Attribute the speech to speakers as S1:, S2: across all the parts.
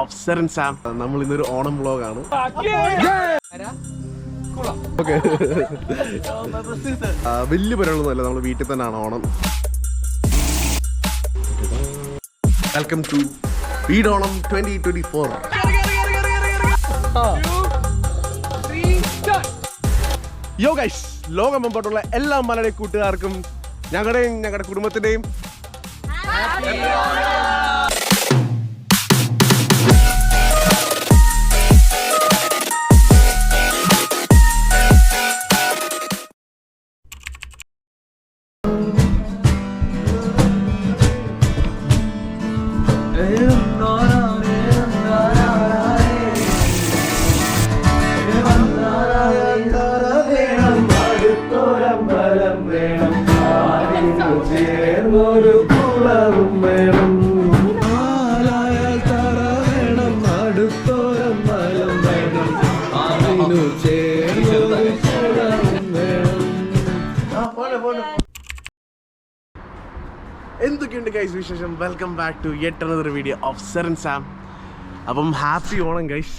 S1: Of സെറൻ Sam. നമ്മൾ ഇന്നൊരു ഓണം വ്ലോഗാണ്. വലിയ പരിപാടിയൊന്നുമല്ല, നമ്മൾ വീട്ടിൽ തന്നെയാണ് ഓണം. വെൽക്കം ടു വീടോണം 2024. യോ ഗൈസ്, ലോകമെമ്പാടുള്ള എല്ലാ മലയാളി കൂട്ടുകാർക്കും ഞങ്ങളുടെയും ഞങ്ങളുടെ കുടുംബത്തിന്റെയും എന്തൊക്കെയുണ്ട് ഗൈസ് വിശേഷം? Welcome back to yet another video of സെറൻ സാം. അപ്പം ഹാപ്പി ഓണം ഗൈസ്.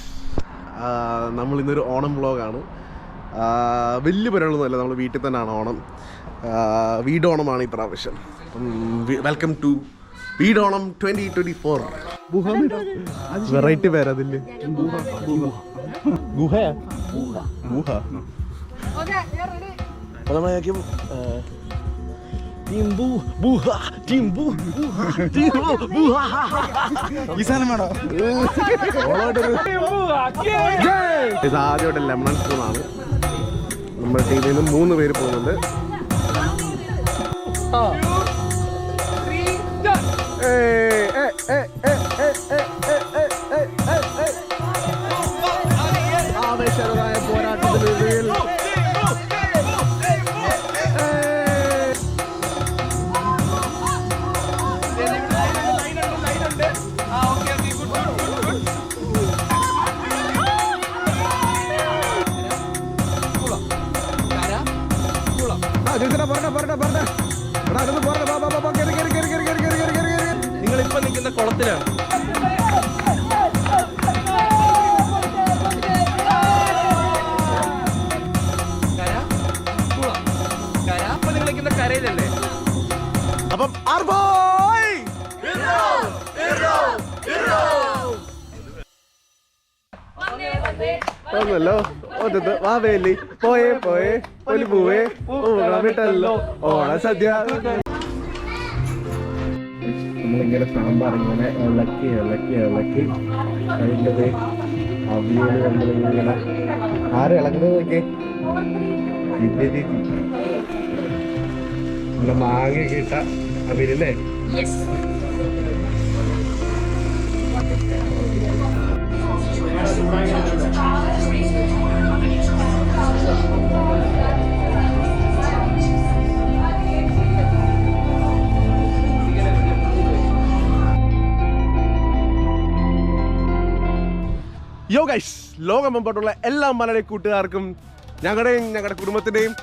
S1: നമ്മൾ ഇന്നൊരു ഓണം വ്ലോഗാണ്. വലിയ പരിപാടിയൊന്നുമല്ല, നമ്മൾ വീട്ടിൽ തന്നെയാണ് ഓണം. വീടോണമാണ് ഈ പ്രാവശ്യം. വെൽക്കം ടു വീടോണം 2024. വെറൈറ്റി പേരതില്ലേ? നമ്മളേക്കും ആദ്യമായിട്ട് ലെമൺ സ്പൂണാണ്. നമ്മുടെ ടീമിൽ നിന്ന് 3 പേര് പോകുന്നുണ്ട്. ആവേശകരമായ പോരാട്ടത്തിൽ നിങ്ങളിപ്പോ നിൽക്കുന്ന കുളത്തിലാണ്. കരയിലല്ലേ? അപ്പം ഒന്നല്ലോ ഒന്നത് വാവേലി പോയേ പോയേ ഒരു പൂവേ വിട്ടല്ലോ ഓണ സദ്യ. നമ്മളിങ്ങനെ സാമ്പാർ ഇങ്ങനെ ഇളക്കി അതിൻ്റെ അവിയൽ നമ്മളിങ്ങനെ ആരും ഇളക്കുന്നത് നോക്കിയേ. നമ്മുടെ മാങ്ങയൊക്കെ ഇട്ട അവിയലല്ലേ? യോ ഗൈസ്, ലോകമെമ്പാടുള്ള എല്ലാ മലയാളി കൂട്ടുകാർക്കും ഞങ്ങളുടെയും ഞങ്ങളുടെ കുടുംബത്തിന്റെയും